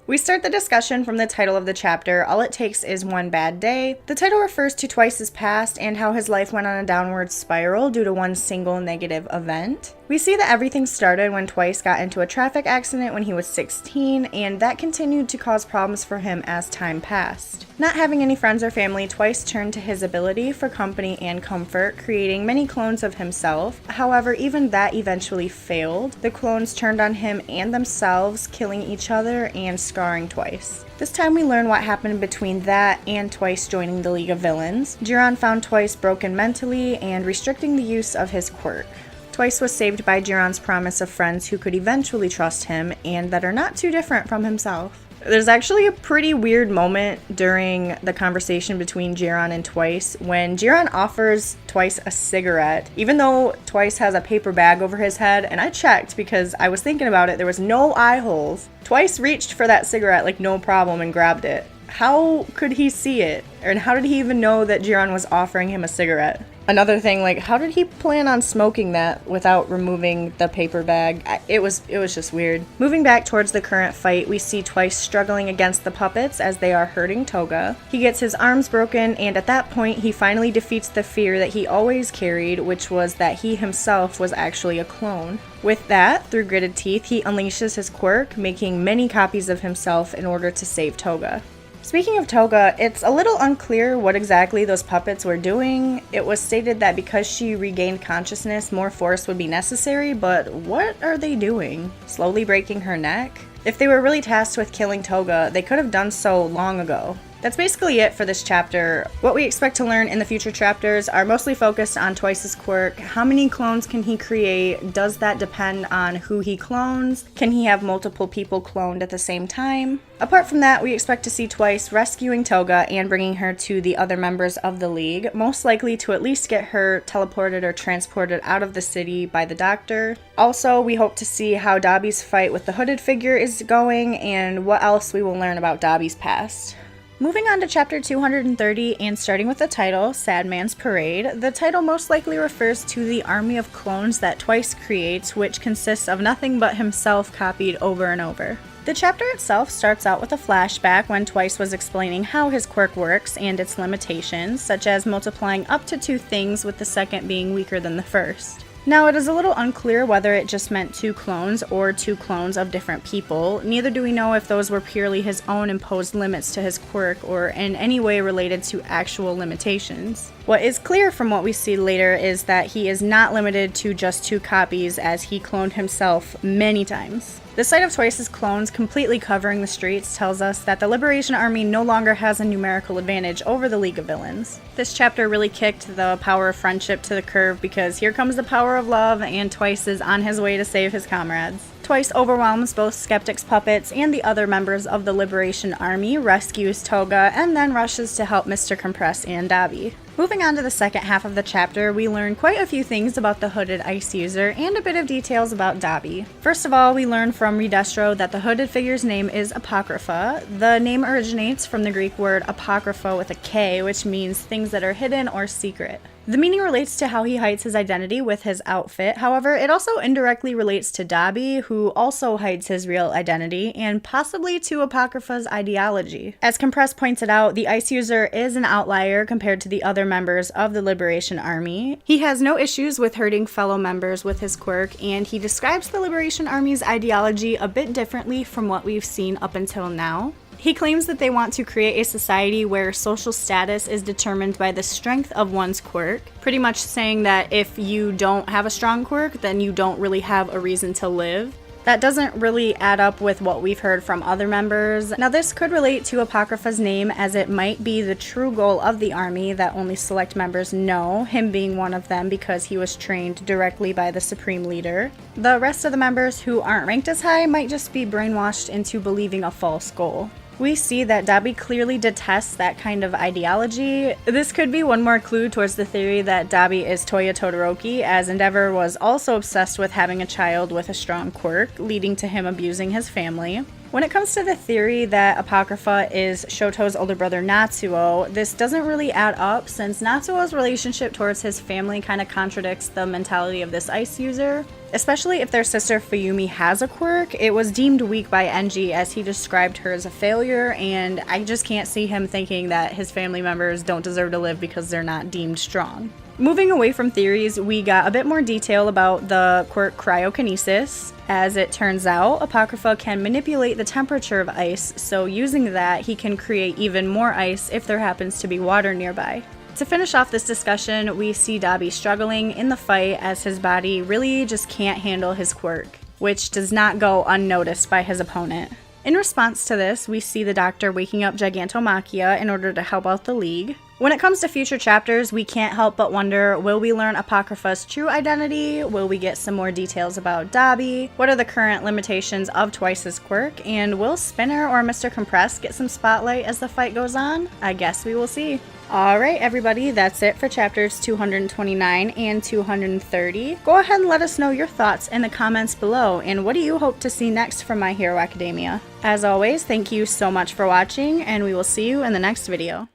We start the discussion from the title of the chapter, All It Takes Is One Bad Day. The title refers to Twice's past and how his life went on a downward spiral due to one single negative event. We see that everything started when Twice got into a traffic accident when he was 16, and that continued to cause problems for him as time passed. Not having any friends or family, Twice turned to his ability for company and comfort, creating many clones of himself. However, even that eventually failed. The clones turned on him and themselves, killing each other and scarring Twice. This time we learn what happened between that and Twice joining the League of Villains. Jiran found Twice broken mentally and restricting the use of his quirk. Twice was saved by Jiran's promise of friends who could eventually trust him and that are not too different from himself. There's actually a pretty weird moment during the conversation between Jiran and Twice when Jiran offers Twice a cigarette, even though Twice has a paper bag over his head, and I checked because I was thinking about it, there was no eye holes. Twice reached for that cigarette like no problem and grabbed it. How could he see it? And how did he even know that Jiran was offering him a cigarette? Another thing, like, how did he plan on smoking that without removing the paper bag? It was just weird. Moving back towards the current fight, we see Twice struggling against the puppets as they are hurting Toga. He gets his arms broken, and at that point, he finally defeats the fear that he always carried, which was that he himself was actually a clone. With that, through gritted teeth, he unleashes his quirk, making many copies of himself in order to save Toga. Speaking of Toga, it's a little unclear what exactly those puppets were doing. It was stated that because she regained consciousness, more force would be necessary, but what are they doing? Slowly breaking her neck? If they were really tasked with killing Toga, they could have done so long ago. That's basically it for this chapter. What we expect to learn in the future chapters are mostly focused on Twice's quirk. How many clones can he create? Does that depend on who he clones? Can he have multiple people cloned at the same time? Apart from that, we expect to see Twice rescuing Toga and bringing her to the other members of the League, most likely to at least get her teleported or transported out of the city by the Doctor. Also, we hope to see how Dabi's fight with the hooded figure is going and what else we will learn about Dabi's past. Moving on to chapter 230 and starting with the title, Sad Man's Parade, the title most likely refers to the army of clones that Twice creates, which consists of nothing but himself copied over and over. The chapter itself starts out with a flashback when Twice was explaining how his quirk works and its limitations, such as multiplying up to 2 things with the second being weaker than the first. Now, it is a little unclear whether it just meant 2 clones or 2 clones of different people. Neither do we know if those were purely his own imposed limits to his quirk or in any way related to actual limitations. What is clear from what we see later is that he is not limited to just 2 copies, as he cloned himself many times. The sight of Twice's clones completely covering the streets tells us that the Liberation Army no longer has a numerical advantage over the League of Villains. This chapter really kicked the power of friendship to the curb because here comes the power of love and Twice is on his way to save his comrades. Twice overwhelms both Skeptic's puppets and the other members of the Liberation Army, rescues Toga, and then rushes to help Mr. Compress and Dabi. Moving on to the second half of the chapter, we learn quite a few things about the hooded ice user and a bit of details about Dabi. First of all, we learn from Redestro that the hooded figure's name is Apocrypha. The name originates from the Greek word apocrypha with a K, which means things that are hidden or secret. The meaning relates to how he hides his identity with his outfit. However, it also indirectly relates to Dabi, who also hides his real identity, and possibly to Apocrypha's ideology. As Compress pointed out, the Ice User is an outlier compared to the other members of the Liberation Army. He has no issues with hurting fellow members with his quirk, and he describes the Liberation Army's ideology a bit differently from what we've seen up until now. He claims that they want to create a society where social status is determined by the strength of one's quirk, pretty much saying that if you don't have a strong quirk, then you don't really have a reason to live. That doesn't really add up with what we've heard from other members. Now, this could relate to Apocrypha's name, as it might be the true goal of the army that only select members know, him being one of them because he was trained directly by the Supreme Leader. The rest of the members who aren't ranked as high might just be brainwashed into believing a false goal. We see that Dabi clearly detests that kind of ideology. This could be one more clue towards the theory that Dabi is Toya Todoroki, as Endeavor was also obsessed with having a child with a strong quirk, leading to him abusing his family. When it comes to the theory that Apocrypha is Shoto's older brother Natsuo, this doesn't really add up since Natsuo's relationship towards his family kind of contradicts the mentality of this ice user. Especially if their sister Fuyumi has a quirk, it was deemed weak by Enji as he described her as a failure, and I just can't see him thinking that his family members don't deserve to live because they're not deemed strong. Moving away from theories, we got a bit more detail about the quirk cryokinesis. As it turns out, Apocrypha can manipulate the temperature of ice, so using that, he can create even more ice if there happens to be water nearby. To finish off this discussion, we see Dabi struggling in the fight as his body really just can't handle his quirk, which does not go unnoticed by his opponent. In response to this, we see the doctor waking up Gigantomachia in order to help out the League. When it comes to future chapters, we can't help but wonder, will we learn Apocrypha's true identity? Will we get some more details about Dabi? What are the current limitations of Twice's quirk? And will Spinner or Mr. Compress get some spotlight as the fight goes on? I guess we will see. Alright everybody, that's it for chapters 229 and 230. Go ahead and let us know your thoughts in the comments below, and what do you hope to see next from My Hero Academia? As always, thank you so much for watching, and we will see you in the next video.